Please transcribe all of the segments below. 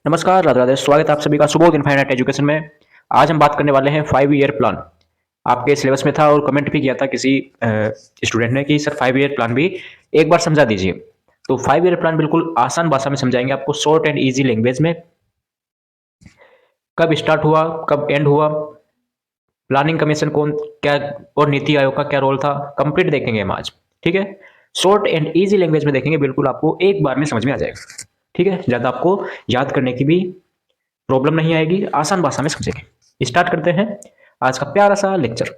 नमस्कार, राधे राधे। स्वागत है आप सभी का सुबोध इनफाइनाइट एजुकेशन में। आज हम बात करने वाले हैं 5 ईयर प्लान। आपके सिलेबस में था और कमेंट भी किया था किसी स्टूडेंट ने कि सर 5 ईयर प्लान भी एक बार समझा दीजिए। तो 5 ईयर प्लान बिल्कुल आसान भाषा में समझाएंगे आपको, शॉर्ट एंड ईजी लैंग्वेज में। कब स्टार्ट हुआ, कब एंड हुआ, प्लानिंग कमीशन कौन क्या और नीति आयोग का क्या रोल था, कंप्लीट देखेंगे हम आज। ठीक है, शॉर्ट एंड ईजी लैंग्वेज में देखेंगे, बिल्कुल आपको एक बार में समझ में आ जाएगा। ठीक है, ज़्यादा आपको याद करने की भी प्रॉब्लम नहीं आएगी, आसान भाषा में समझेंगे। स्टार्ट करते हैं आज का प्यारा सा लेक्चर।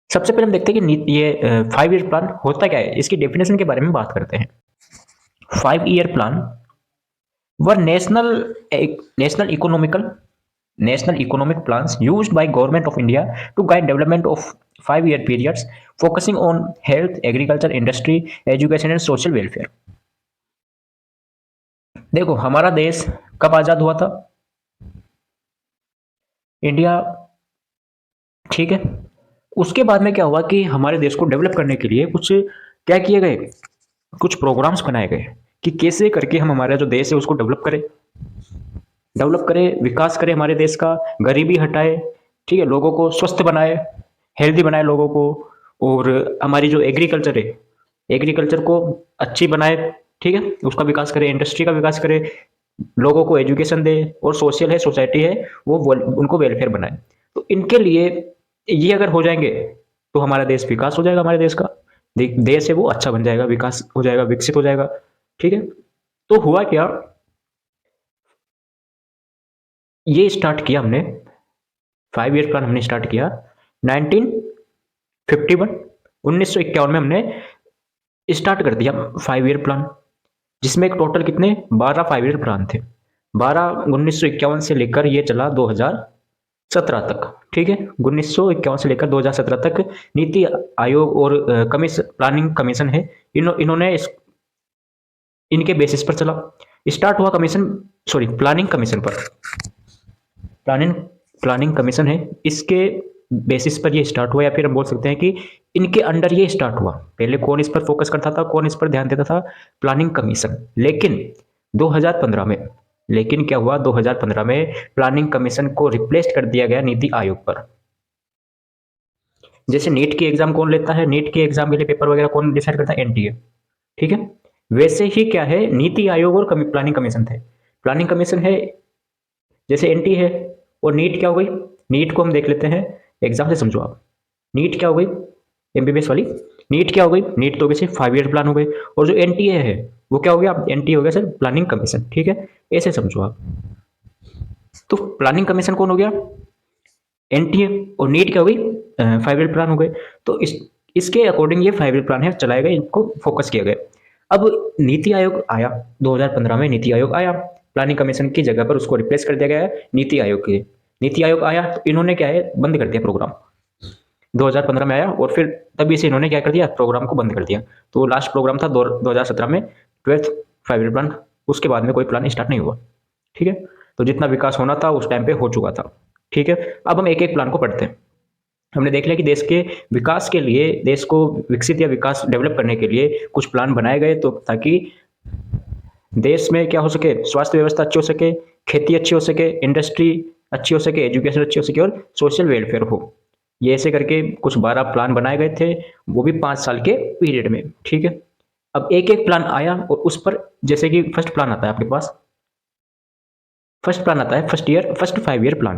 सबसे पहले हम देखते हैं कि ये 5 ईयर प्लान होता क्या है, इसकी डेफिनेशन के बारे में बात करते हैं। 5 year plan were national economic plans used by government of India to guide development of 5 year periods focusing on health, agriculture, industry, education and social welfare. देखो, हमारा देश कब आजाद हुआ था? इंडिया। ठीक है, उसके बाद में क्या हुआ कि हमारे देश को डेवलप करने के लिए कुछ क्या किए गए, कुछ प्रोग्राम्स बनाए गए कि कैसे करके हम हमारा जो देश है उसको डेवलप करें, विकास करें हमारे देश का, गरीबी हटाए। ठीक है, लोगों को स्वस्थ बनाए, हेल्दी बनाए लोगों को, और हमारी जो एग्रीकल्चर है, एग्रीकल्चर को अच्छी बनाए। ठीक है, उसका विकास करें, इंडस्ट्री का विकास करें, लोगों को एजुकेशन दे, और सोशल है, सोसाइटी है, वो उनको वेलफेयर बनाए। तो इनके लिए ये अगर हो जाएंगे तो हमारा देश विकास हो जाएगा, हमारे देश का देश है वो अच्छा बन जाएगा, विकास हो जाएगा, विकसित हो जाएगा। ठीक है, तो हुआ क्या, ये स्टार्ट किया हमने 5 ईयर प्लान हमने स्टार्ट किया 1951 1951 में हमने स्टार्ट कर दिया 5 ईयर प्लान, जिसमें एक टोटल कितने 12 5 ईयर प्लान थे। 12 1951 से लेकर ये चला 2017 तक। ठीक है, 1951 से लेकर 2017 तक नीति आयोग और प्लानिंग कमीशन है, इन्होंने इनके बेसिस पर चला। स्टार्ट हुआ प्लानिंग कमीशन पर। प्लानिंग प्लानिंग कमीशन है, इसके बेसिस पर ये स्टार्ट हुआ, या फिर हम बोल सकते हैं कि इनके अंडर ये स्टार्ट हुआ। पहले कौन इस पर फोकस करता था, कौन इस पर ध्यान देता था? Planning commission. लेकिन 2015 में क्या हुआ, 2015 में प्लानिंग कमीशन को रिप्लेस कर दिया गया नीति आयोग पर। जैसे नीट की एग्जाम कौन लेता है, नीट के एग्जाम के लिए पेपर वगैरह कौन डिसाइड करता है? एनटीए। ठीक है, वैसे ही क्या है, नीति आयोग और प्लानिंग कमीशन थे। प्लानिंग कमीशन है जैसे एनटीए है, और नीट क्या हो गई? नीट को हम देख लेते हैं, एग्जाम से समझो आप। नीट क्या हो गई? एमबीबीएस वाली नीट क्या हो गई? नीट तो वैसे 5 ईयर प्लान हो गई। और जो एनटीए है वो क्या हो गया? एनटीए हो गया सर प्लानिंग कमीशन। ठीक है, ऐसे समझो आप। तो प्लानिंग कमीशन कौन हो गया? एनटीए। और नीट क्या हो गई? 5 ईयर प्लान हो गए। तो इसके अकॉर्डिंग ये 5 ईयर प्लान है, चलाए गए, इनको फोकस किया गया। अब नीति आयोग आया, 2015 में नीति आयोग आया, प्लानिंग कमीशन की जगह पर उसको रिप्लेस कर दिया गया है नीति आयोग के। नीति आयोग आया तो इन्होंने क्या है, बंद कर दिया प्रोग्राम। 2015 में आया और फिर तभी से इन्होंने क्या कर दिया, प्रोग्राम को बंद कर दिया। तो लास्ट प्रोग्राम था 2017 में 12th 5 ईयर प्लान। उसके बाद में कोई प्लान स्टार्ट नहीं हुआ। ठीक है, तो जितना विकास होना था उस टाइम पे हो चुका था। ठीक है, अब हम एक एक प्लान को पढ़ते हैं। हमने देख लिया कि देश के विकास के लिए, देश को विकसित या विकास डेवलप करने के लिए कुछ प्लान बनाए गए, तो ताकि देश में क्या हो सके, स्वास्थ्य व्यवस्था अच्छी हो सके, खेती अच्छी हो सके, इंडस्ट्री अच्छी हो सके, एजुकेशन अच्छी हो सके, और सोशल वेलफेयर हो। ये ऐसे करके कुछ 12 प्लान बनाए गए थे, वो भी 5 साल के पीरियड में। ठीक है, अब एक एक प्लान आया और उस पर, जैसे कि फर्स्ट प्लान आता है आपके पास, फर्स्ट 5 ईयर प्लान।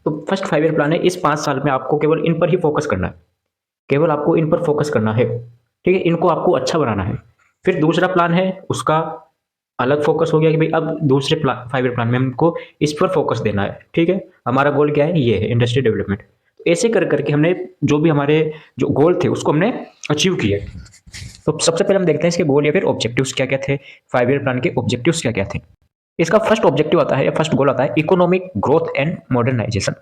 तो फर्स्ट 5 ईयर प्लान है, इस 5 साल में आपको केवल इन पर ही फोकस करना है, केवल आपको इन पर फोकस करना है। ठीक है, इनको आपको अच्छा बनाना है। फिर दूसरा प्लान है, उसका अलग फोकस हो गया कि भाई अब दूसरे 5 ईयर प्लान में हमको इस पर फोकस देना है। ठीक है, हमारा गोल क्या है, ये है इंडस्ट्री डेवलपमेंट। तो ऐसे कर करके हमने जो भी हमारे जो गोल थे उसको हमने अचीव किया। तो सबसे पहले हम देखते हैं इसके गोल या फिर ऑब्जेक्टिव्स क्या क्या थे, 5 ईयर प्लान के ऑब्जेक्टिव्स क्या क्या थे। इसका फर्स्ट ऑब्जेक्टिव आता है या फर्स्ट गोल आता है इकोनॉमिक ग्रोथ एंड मॉडर्नाइजेशन।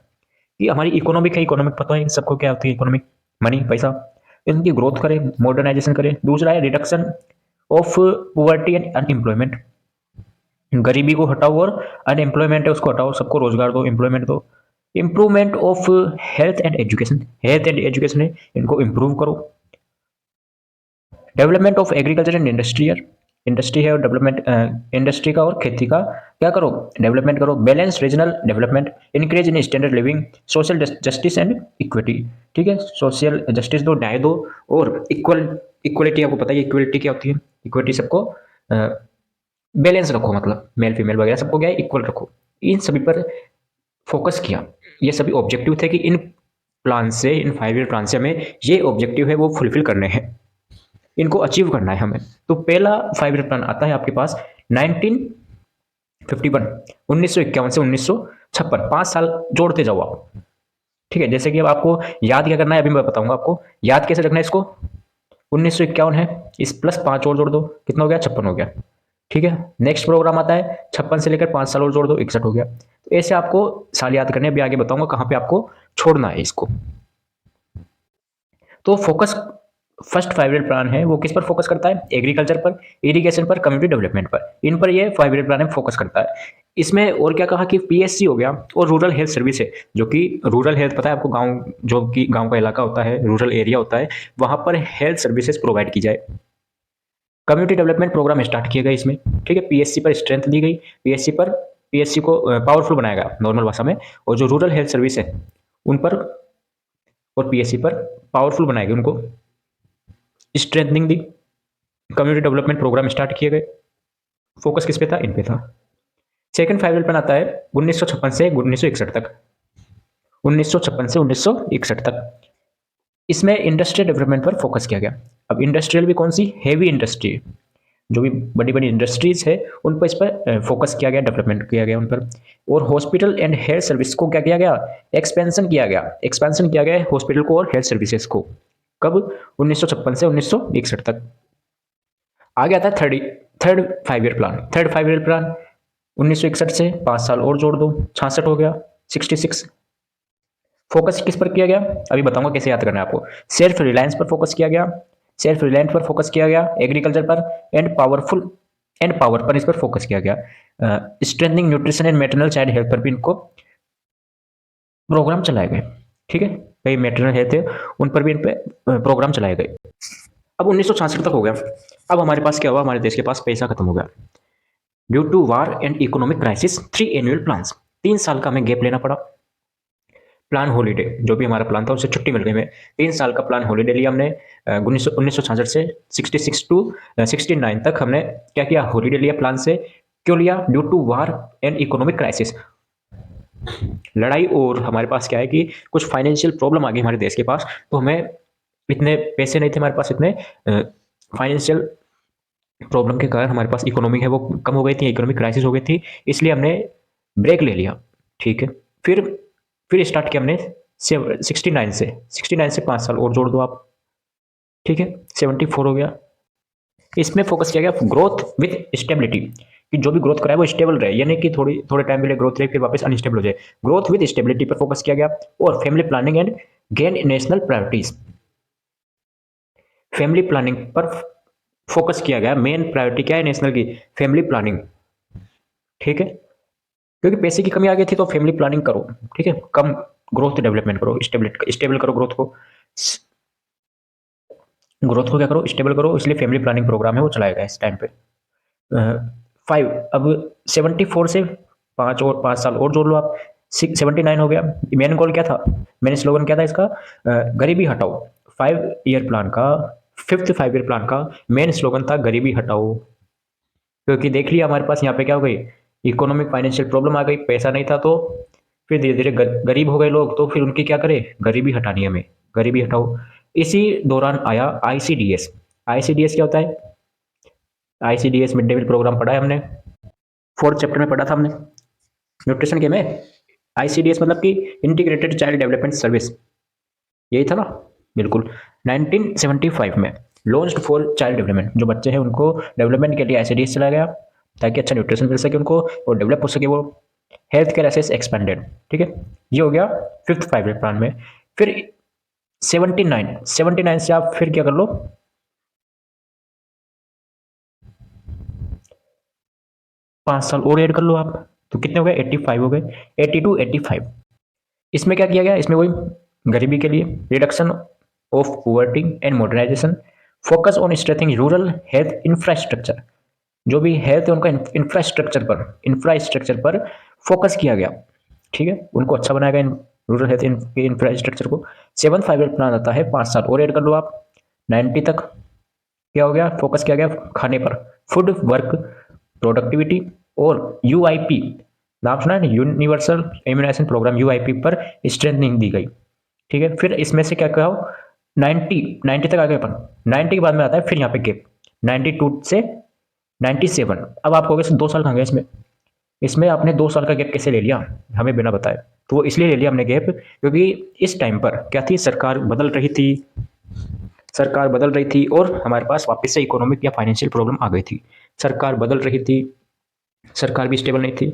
ये हमारी इकोनॉमिक है, इकोनॉमिक पता है सबको क्या होती है, इकोनॉमिक मनी पैसा, इनकी ग्रोथ करें, मॉडर्नाइजेशन करें। दूसरा है reduction of poverty and unemployment, गरीबी को हटाओ और अनएम्प्लॉयमेंट है उसको हटाओ, सबको रोजगार दो, एम्प्लॉयमेंट दो। Improvement of health and education है, इनको इम्प्रूव करो। Development of agriculture and industrial, industry है और डेवलपमेंट, इंडस्ट्री का और खेती का क्या करो, डेवलपमेंट करो। Balance regional development, increase in standard living, social justice and equity. ठीक है, सोशल जस्टिस दो, न्याय दो, और इक्वलिटी, आपको पता है इक्वलिटी क्या होती है, इक्विटी सबको बैलेंस रखो, मतलब मेल फीमेल वगैरह सबको क्या है इक्वल रखो। इन सभी पर फोकस किया। ये सभी ऑब्जेक्टिव थे कि इन प्लान से, इन 5 ईयर प्लान से हमें ये ऑब्जेक्टिव है वो फुलफिल करने हैं, इनको अचीव करना है हमें। तो पहला 5 ईयर प्लान आता है आपके पास 1951, 1951 से 1956, 5 साल जोड़ते जाओ आप। ठीक है, जैसे कि अब आपको याद क्या करना है, अभी मैं बताऊंगा आपको याद कैसे रखना है इसको। 1951 है, इस प्लस 5 और जोड़ दो, कितना हो गया, 56 हो गया। ठीक है, नेक्स्ट प्रोग्राम आता है 56 से लेकर 5 साल और जोड़ दो, 61 हो गया। तो ऐसे आपको साल याद करने, अभी आगे बताऊंगा कहां पे आपको छोड़ना है इसको। तो फोकस फर्स्ट 5 ईयर प्लान है वो किस पर फोकस करता है, एग्रीकल्चर पर, इरिगेशन पर, कम्युनिटी डेवलपमेंट पर, इन पर ये 5 ईयर प्लान है फोकस करता है। इसमें और क्या कहा कि पीएससी हो गया और रूरल हेल्थ सर्विस है, जो कि रूरल हेल्थ पता है आपको, गांव जो कि गांव का इलाका होता है, रूरल एरिया होता है, वहां पर हेल्थ सर्विसेज प्रोवाइड की जाए। कम्युनिटी डेवलपमेंट प्रोग्राम स्टार्ट किए गए इसमें। ठीक है, पीएससी पर स्ट्रेंथ दी गई, पीएससी को पावरफुल बनाया गया नॉर्मल भाषा में, और जो रूरल हेल्थ सर्विस है उन पर और पीएससी पर पावरफुल बनाया गया, उनको स्ट्रेंथनिंग दी। कम्युनिटी डेवलपमेंट प्रोग्राम स्टार्ट किए गए, फोकस किस पे था, इन पे था। सेकंड 5 ईयर प्लान आता है 1956 से 1961 तक, 1956 से 1961 तक। इसमें इंडस्ट्रियल डेवलपमेंट पर फोकस किया गया। अब इंडस्ट्रियल भी कौन सी, हेवी इंडस्ट्री, जो भी बड़ी बड़ी इंडस्ट्रीज है उन पर, इस पर फोकस किया गया, डेवलपमेंट किया गया उन पर। और हॉस्पिटल एंड हेल्थ सर्विस को क्या किया गया, एक्सपेंशन किया गया हॉस्पिटल को और हेल्थ सर्विसेज को। कब, 1956 से 1961 तक। आगे आता है third 5 year plan. Third 5 year plan 1961 से 5 साल और जोड़ दो, 66 हो गया, 66। फोकस किस पर किया गया, अभी बताऊंगा कैसे याद करना है आपको। सेल्फ रिलायंस पर फोकस किया गया, सेल्फ रिलायंस पर फोकस किया गया, एग्रीकल्चर पर, एंड पावर पर इस पर फोकस किया गया। Strengthening nutrition and maternal child health पर भी इनको प्रोग्राम चलाए गए। ठीक है, कई मैटरनल हेल्थ है उन पर भी इन पे प्रोग्राम चलाए गए। अब 1966 तक हो गया। अब हमारे पास क्या हुआ, हमारे देश के पास पैसा खत्म हो गया due to war and economic crisis. 3 annual plans, 3 साल का हमें गैप लेना पड़ा। प्लान हॉलीडे, जो भी हमारा प्लान था उससे छुट्टी मिल गई हमें, 3 साल का प्लान हॉलीडे लिया हमने। 1966 से 66 टू 69 तक हमने क्या किया, हॉलीडे लिया प्लान से। क्यों लिया, due to war and economic crisis, लड़ाई, और हमारे पास क्या है कि कुछ फाइनेंशियल प्रॉब्लम आ गई हमारे देश के पास, तो हमें इतने पैसे नहीं थे हमारे पास, इतने फाइनेंशियल प्रॉब्लम के कारण हमारे पास इकोनॉमी है वो कम हो गई थी, इकोनॉमिक क्राइसिस हो गई थी, इसलिए हमने ब्रेक ले लिया। ठीक है, फिर स्टार्ट किया हमने 69 से 5 साल और जोड़ दो आप। ठीक है, 74 हो गया। इसमें फोकस किया गया ग्रोथ विथ स्टेबिलिटी, कि जो भी ग्रोथ कराए वो स्टेबल रहे, यानी कि थोड़े टाइम के लिए ग्रोथ रहे फिर वापस अनस्टेबल हो जाए। ग्रोथ विद स्टेबिलिटी पर फोकस किया गया। और family planning and gain national priorities, family planning पर फोकस किया गया। मेन प्रायोरिटी क्या है नेशनल की, फैमिली प्लानिंग। ठीक है, क्योंकि पैसे की कमी आ गई थी तो फैमिली प्लानिंग करो। ठीक है, कम ग्रोथ डेवलपमेंट करो, स्टेबल करो ग्रोथ को, क्या करो, स्टेबल करो, इसलिए फैमिली प्लानिंग प्रोग्राम है वो चलाया गया इस टाइम पे। 5, अब 74 से 5 साल और जोड़ लो आप, 79 हो गया। मेन गोल क्या था, मेन स्लोगन क्या था इसका, गरीबी हटाओ। 5 ईयर प्लान का, फिफ्थ 5 ईयर प्लान का मेन स्लोगन था गरीबी हटाओ। क्योंकि देख लिया हमारे पास यहाँ पे क्या हो गई, इकोनॉमिक फाइनेंशियल प्रॉब्लम आ गई, पैसा नहीं था, तो फिर धीरे धीरे गरीब हो गए लोग, तो फिर उनकी क्या करे, गरीबी हटानी है हमें, गरीबी हटाओ। इसी दौरान आया आईसीडीएस। आईसीडीएस क्या होता है, ICDS mid day meal programme पढ़ा है हमने, 4th चैप्टर में पढ़ा था हमने न्यूट्रिशन के में। आईसीडीएस मतलब कि इंटीग्रेटेड चाइल्ड डेवलपमेंट सर्विस, यही था ना, बिल्कुल। 1975 में लॉन्च्ड फॉर चाइल्ड डेवलपमेंट, जो बच्चे हैं उनको डेवलपमेंट के लिए आईसीडीएस चलाया गया ताकि अच्छा न्यूट्रिशन मिल सके उनको और डेवलप हो सके वो। Health care access expanded. ठीक है, ये हो गया फिफ्थ 5 ईयर प्लान में। फिर 79 से आप फिर क्या कर लो, 5 साल और ऐड कर लो आप, तो कितने हो गए, 85 हो गए, 82 85। इसमें क्या किया गया, इसमें वही गरीबी के लिए reduction of poverty and modernisation, focus on strengthening rural health infrastructure, जो भी हेल्थ है उनका इंफ्रास्ट्रक्चर पर फोकस किया गया, ठीक है, उनको अच्छा बनाया गया रूरल हेल्थ इंफ्रास्ट्रक्चर को। 7th 5 ईयर प्लान आता है 5 साल और ऐड कर लो आप 90 तक। क्या हो गया, फोकस किया गया खाने पर, फूड वर्क प्रोडक्टिविटी और यूआईपी, नाम सुना है ना, यूनिवर्सल इम्यूनाइजेशन प्रोग्राम, यूआईपी पर स्ट्रेंथनिंग दी गई, ठीक है। फिर इसमें से क्या कहो 90 तक आ गए अपन। 90 के बाद में आता है फिर यहाँ पे गेप 92 से 97। अब आप कहोगे 2 साल कहाँ गए इसमें, इसमें आपने 2 साल का गैप कैसे ले लिया हमें बिना बताए। तो वो इसलिए ले लिया हमने गैप क्योंकि इस टाइम पर क्या थी, सरकार बदल रही थी और हमारे पास वापस से इकोनॉमिक या फाइनेंशियल प्रॉब्लम आ गई थी। सरकार बदल रही थी, सरकार भी स्टेबल नहीं थी,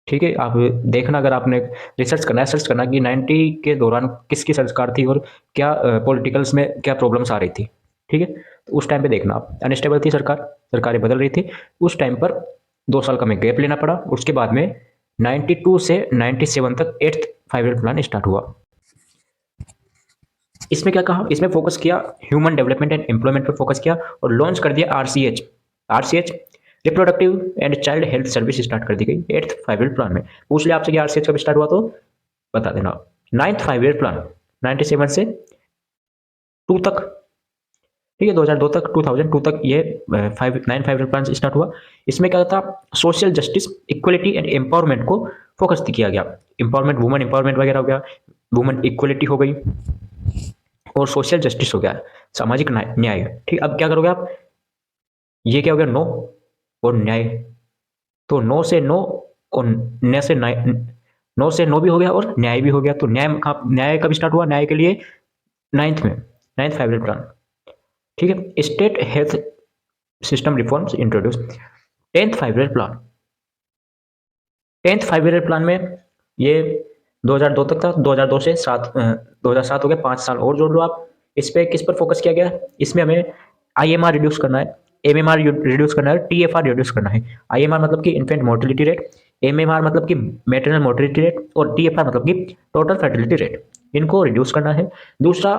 ठीक है। आप देखना, अगर आपने रिसर्च करना है, सर्च करना कि 90 के दौरान किसकी सरकार थी और क्या पॉलिटिकल्स में क्या प्रॉब्लम्स आ रही थी, ठीक है। तो उस टाइम पे देखना आप, अनस्टेबल थी सरकार, सरकारें बदल रही थी, उस टाइम पर 2 साल का हमें गैप लेना पड़ा। उसके बाद में 92 से 97 तक 8th 5 ईयर प्लान स्टार्ट हुआ। इसमें क्या कहा, इसमें फोकस किया ह्यूमन डेवलपमेंट एंड एम्प्लॉयमेंट पर फोकस किया और लॉन्च कर दिया RCH reproductive and child health service start कर दी गई 8th 5 ईयर प्लान में। पूछ लिया आपसे कि आरसीएच कब स्टार्ट हुआ तो बता देना। 9th 5 ईयर प्लान 97 से 2 तक, ठीक है, 2002 तक, 2002 तक ये 5 प्लान स्टार्ट हुआ। इसमें क्या था, social justice, equality and empowerment को फोकस किया गया। एम्पावरमेंट, वुमन एम्पावरमेंट वगैरह हो गया, वुमन इक्वलिटी हो गई और सोशल जस्टिस हो गया, सामाजिक न्याय, ठीक। अब क्या करोगे आप, ये क्या हो गया, नो और न्याय, तो नो से नो और न से न्याय, नो से नो भी हो गया और न्याय भी हो गया। तो न्याय कब स्टार्ट हुआ, न्याय के लिए 9th में, 9th 5 ईयर प्लान, ठीक है। State health system reforms introduce 10th 5 year plan. 10th 5 year plan में ये 2002 तक था, 2002 से 2007 हो गया, 5 साल और जोड़ लो आप। इस पे किस पर फोकस किया गया, इसमें हमें आईएमआर रिड्यूस करना है, एमएमआर रिड्यूस करना है, टीएफआर रिड्यूस करना है। आईएमआर मतलब कि इन्फेंट मोर्टेलिटी रेट, एमएमआर मतलब कि मैटरनल मोर्टेलिटी रेट और टीएफआर मतलब कि टोटल फर्टिलिटी रेट, इनको रिड्यूस करना है। दूसरा,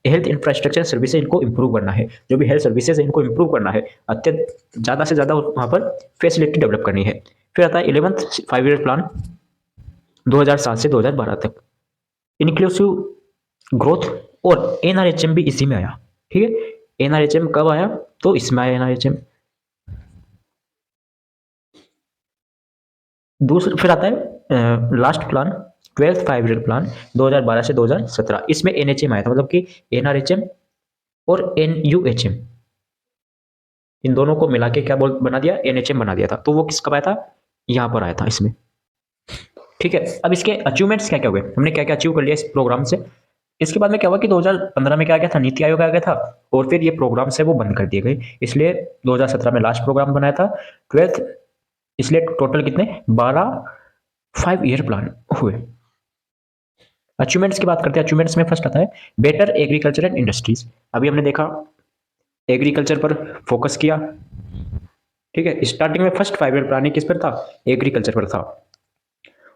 हेल्थ इंफ्रास्ट्रक्चर सर्विसेज इनको इंप्रूव करना है, जो भी हेल्थ सर्विसेज है इनको इंप्रूव करना है, अत्यंत ज़्यादा से ज़्यादा वहाँ पर फैसिलिटी डेवलप करनी है। फिर आता है 11th 5 ईयर प्लान 2007 से 2012 तक, इंक्लूसिव ग्रोथ, और एनआरएचएम भी इसी में आया, ठीक है। एनआरएचएम कब आया, तो इसमें आया एनआरएचएम। दूसरा फिर आता है last plan 12th 5 year plan 2012 से 2017, इसमें एनएचएम आया था, मतलब कि एनआरएचएम और एनयूएचएम, इन दोनों को मिला के क्या बना दिया, एनएचएम बना दिया था। तो वो किस कब आया था, यहाँ पर आया था इसमें, ठीक है। अब इसके अचीवमेंट्स क्या क्या हुए, हमने क्या क्या अचीव कर लिया इस प्रोग्राम से। इसके बाद में क्या हुआ कि 2015 में क्या गया था, नीति आयोग आ गया था और फिर ये प्रोग्राम से वो बंद कर दिए गए, इसलिए 2017 में लास्ट प्रोग्राम बनाया था 12th। इसलिए टोटल कितने 12 5 ईयर प्लान हुए। अचीवमेंट्स की बात करते हैं, अचीवमेंट्स में फर्स्ट आता है बेटर एग्रीकल्चर एंड इंडस्ट्रीज। अभी हमने देखा एग्रीकल्चर पर फोकस किया, ठीक है। स्टार्टिंग में फर्स्ट 5 ईयर प्लानिंग किस पर था, एग्रीकल्चर पर था,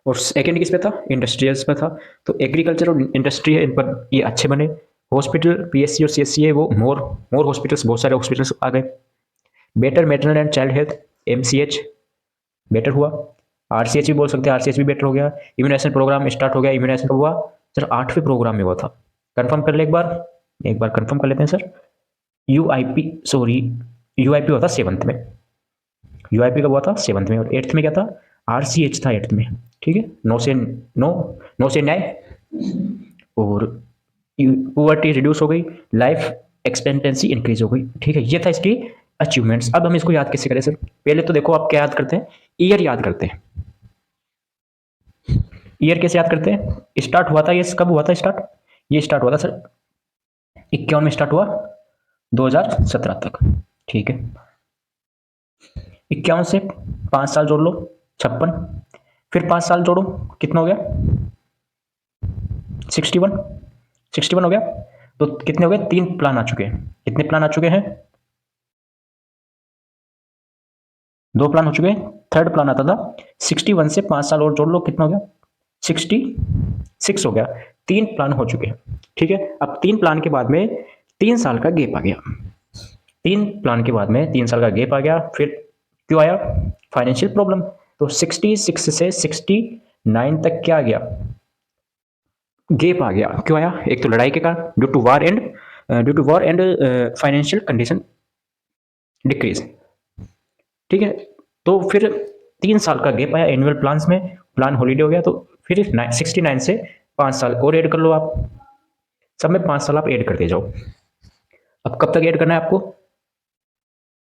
और सेकंड किस पे था, इंडस्ट्रियल्स पे था। तो एग्रीकल्चर और इंडस्ट्री है, इन पर ये अच्छे बने। हॉस्पिटल, पीएससी और सीएससी है, वो मोर हॉस्पिटल्स, बहुत सारे हॉस्पिटल्स आ गए। Better maternal and child health, MCH better हुआ, आरसीएच भी बोल सकते हैं, आरसीएच भी बेटर हो गया। इम्यूनाइजेशन प्रोग्राम स्टार्ट हो गया, इम्यूनाइजेशन कब हुआ सर, 8वें प्रोग्राम में हुआ था। कंफर्म कर ले एक बार कंफर्म कर लेते हैं सर। यूआईपी हुआ था 7th में, यूआईपी कब हुआ था 7th में, और 8th में क्या था, आरसीएच था 8th में, ठीक है। नो से न्याय, और पुअर्टी रिड्यूस हो गई, लाइफ एक्सपेक्टेंसी इंक्रीज हो गई, ठीक है। ये था इसकी अचीवमेंट्स। अब हम इसको याद कैसे करें सर, पहले तो देखो आप क्या याद करते हैं, ईयर याद करते हैं। ईयर कैसे याद करते हैं, स्टार्ट हुआ था ये कब हुआ था स्टार्ट, ये स्टार्ट हुआ था सर 51 में स्टार्ट हुआ 2017 तक, ठीक है। 51 से 5 साल जोड़ लो 56, फिर 5 साल जोड़ो कितना हो गया 61 हो गया। तो कितने हो गए, 3 प्लान आ चुके हैं। कितने प्लान आ चुके हैं, 2 प्लान हो चुके हैं, थर्ड प्लान आता था। 61 से 5 साल और जोड़ लो कितना हो गया 66 हो गया। 3 प्लान हो चुके हैं, ठीक है। अब 3 प्लान के बाद में 3 साल का गैप आ गया, 3 प्लान के बाद में 3 साल का गैप आ गया, फिर क्यों आया? Financial problem. तो 66 से 69 तक क्या आ गया? गैप आ गया। क्यों आया? एक तो लड़ाई के कारण, due to war and financial condition decrease. ठीक है, तो फिर 3 साल का गैप आया एनुअल प्लान्स में, प्लान हॉलीडे हो गया, तो फिर 69 से 5 साल और ऐड कर लो आप, सब में 5 साल आप ऐड करते जाओ। अब कब तक ऐड करना है आपको?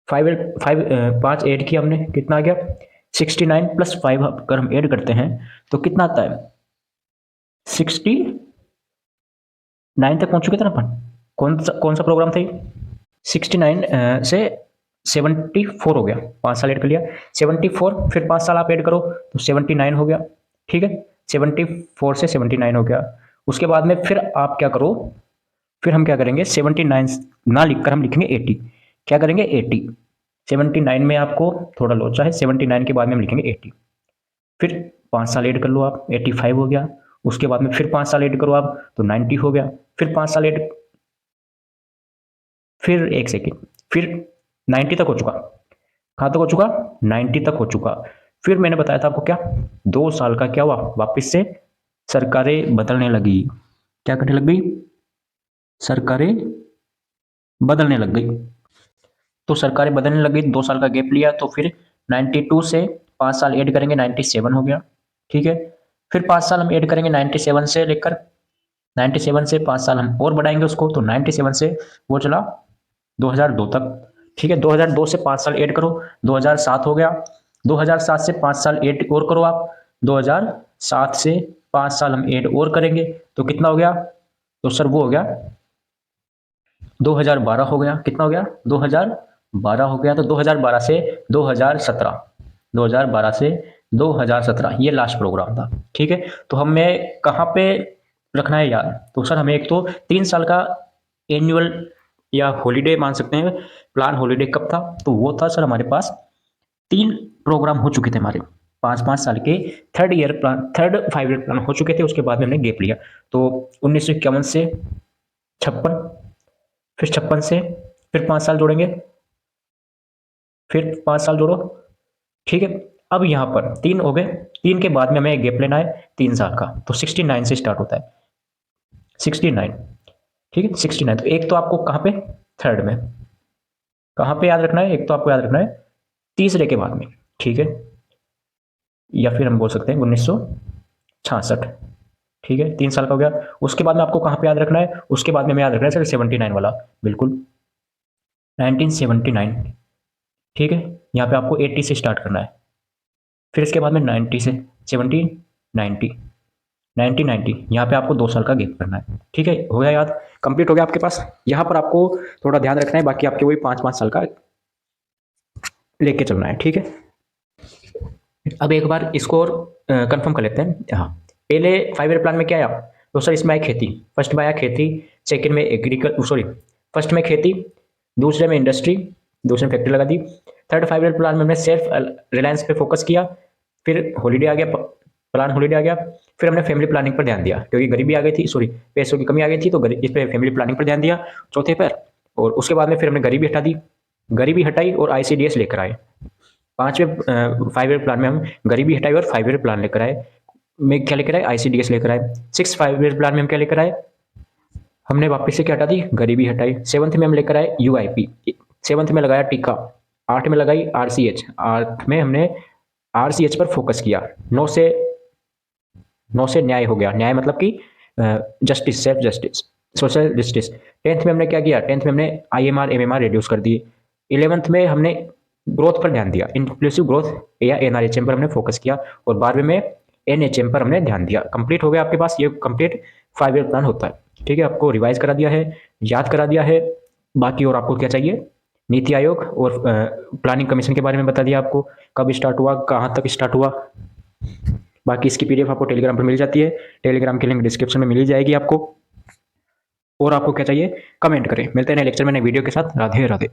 5 ऐड किया हमने, कितना आ गया? 69 प्लस 5 अगर हम ऐड करते हैं तो कितना आता है? 69 तक पहुंच चुके थे ना अपन। कौन सा प्रोग्राम था ये? 69 से 74 हो गया, 5 साल ऐड कर लिया। 74 फिर 5 साल आप ऐड करो तो 79 हो गया। ठीक है, 74 से 79 हो गया। उसके बाद में फिर आप क्या करो, फिर हम क्या करेंगे, 79 ना लिखकर हम लिखेंगे 80। क्या करेंगे? 80। 79 में आपको थोड़ा लोचा है, 79 के बाद में हम लिखेंगे 80। फिर 5 साल ऐड कर लो आप, 85 हो गया। उसके बाद में फिर 5 साल ऐड करो आप तो 90 हो गया। फिर 5 साल ऐड, फिर एक सेकेंड, फिर 90 तक हो चुका। कहाँ तक हो चुका? 90 तक हो चुका। फिर मैंने बताया था आपको क्या, 2 साल का क्या हुआ, वापस से सरकारें बदलने लगी। क्या करने लग गई? सरकारें बदलने लग गई। तो सरकारें बदलने लग गई, 2 साल का गैप लिया, तो फिर 92 से 5 साल ऐड करेंगे, 97 हो गया। ठीक है, फिर 5 साल हम ऐड करेंगे 97 से लेकर, 97 से 5 साल हम और बढ़ाएंगे उसको, तो 97 से वो चला 2002 तक। ठीक है, 2002 से 5 साल ऐड करो, 2007 हो गया। 2007 से 5 साल ऐड और करो आप, 2007 से 5 साल हम ऐड और करेंगे तो कितना हो गया? तो सर वो हो गया 2012 हो गया। कितना हो गया? 2012 हो गया। तो 2012 से 2017, 2012 से 2017 ये लास्ट प्रोग्राम था। ठीक है, तो हमें कहाँ पे रखना है याद? तो सर हमें एक तो 3 साल का एनुअल या हॉलीडे मान सकते हैं, प्लान हॉलीडे कब था? तो वो था सर हमारे पास 3 प्रोग्राम हो चुके थे हमारे, 5-5 साल के थर्ड 5 ईयर प्लान हो चुके थे। उसके बाद में हमने गैप लिया, तो 1951 से 56, फिर 56 से फिर 5 साल जोड़ेंगे, फिर 5 साल जोड़ो। ठीक है, अब यहाँ पर 3 हो गए, 3 के बाद में हमें गैप लेना है 3 साल का, तो 69 से स्टार्ट होता है, 69। ठीक है, 69। तो एक तो आपको कहाँ पे? थर्ड में। कहाँ पे याद रखना है? एक तो आपको याद रखना है तीसरे के बाद में। ठीक है, या फिर हम बोल सकते हैं 1966। ठीक है, 3 साल का हो गया। उसके बाद में आपको कहाँ पे याद रखना है? उसके बाद में हमें याद रखना है सर 79 वाला, बिल्कुल 1979। ठीक है, यहाँ पे आपको 80 से स्टार्ट करना है, फिर इसके बाद में 90 से 70, 90, 90, 90, यहाँ पे आपको 2 साल का गैप करना है। ठीक है, हो गया याद? कंप्लीट हो गया आपके पास। यहाँ पर आपको थोड़ा ध्यान रखना है, बाकी आपके वही 5-5 साल का लेके चलना है। ठीक है, अब एक बार इसको और कंफर्म कर लेते हैं। हाँ, पहले 5 ईयर प्लान में क्या आया? तो सर इसमें आया खेती, फर्स्ट में आया खेती, सेकंड में फर्स्ट में खेती, दूसरे में इंडस्ट्री, दूसरे में फैक्ट्री लगा दी। थर्ड 5 ईयर प्लान में हमने सेल्फ रिलायंस पे फोकस किया, फिर हॉलीडे आ गया, प्लान हॉलीडे आ गया। फिर हमने फैमिली प्लानिंग पर ध्यान दिया, क्योंकि गरीबी आ गई थी, पैसों की कमी आ गई थी, तो इस पर फैमिली प्लानिंग पर ध्यान दिया चौथे पर। और उसके बाद में फिर हमने गरीबी हटा दी, गरीबी हटाई और ICDS लेकर आए। 5वें 5 ईयर प्लान में हम गरीबी हटाई और 5 ईयर प्लान लेकर आए। में क्या लेकर आए? ICDS लेकर आए। 5 ईयर प्लान में हम क्या लेकर आए? हमने वापस से क्या हटा दी? गरीबी हटाई। 7th में हम लेकर आए UIP, 7th में लगाया टीका, 8 में लगाई RCH, 8 में हमने RCH पर फोकस किया। 9 से न्याय हो गया, न्याय मतलब कि justice, self justice, social justice. 10th में हमने क्या किया? 10th में हमने IMR MMR रिड्यूस कर दिए। 11th में हमने ग्रोथ पर ध्यान दिया, इंक्लूसिव ग्रोथ या NRHM पर हमने फोकस किया, और 12वें में NHM पर हमने ध्यान दिया। कंप्लीट हो गया आपके पास, ये कंप्लीट 5 ईयर प्लान होता है। ठीक है, आपको रिवाइज करा दिया है, याद करा दिया है। बाकी और आपको क्या चाहिए? नीति आयोग और प्लानिंग कमीशन के बारे में बता दिया आपको, कब स्टार्ट हुआ, कहाँ तक स्टार्ट हुआ। बाकी इसकी PDF आपको टेलीग्राम पर मिल जाती है, टेलीग्राम की लिंक डिस्क्रिप्शन में मिल जाएगी आपको। और आपको क्या चाहिए? कमेंट करें। मिलते हैं नए लेक्चर में नए वीडियो के साथ। राधे राधे।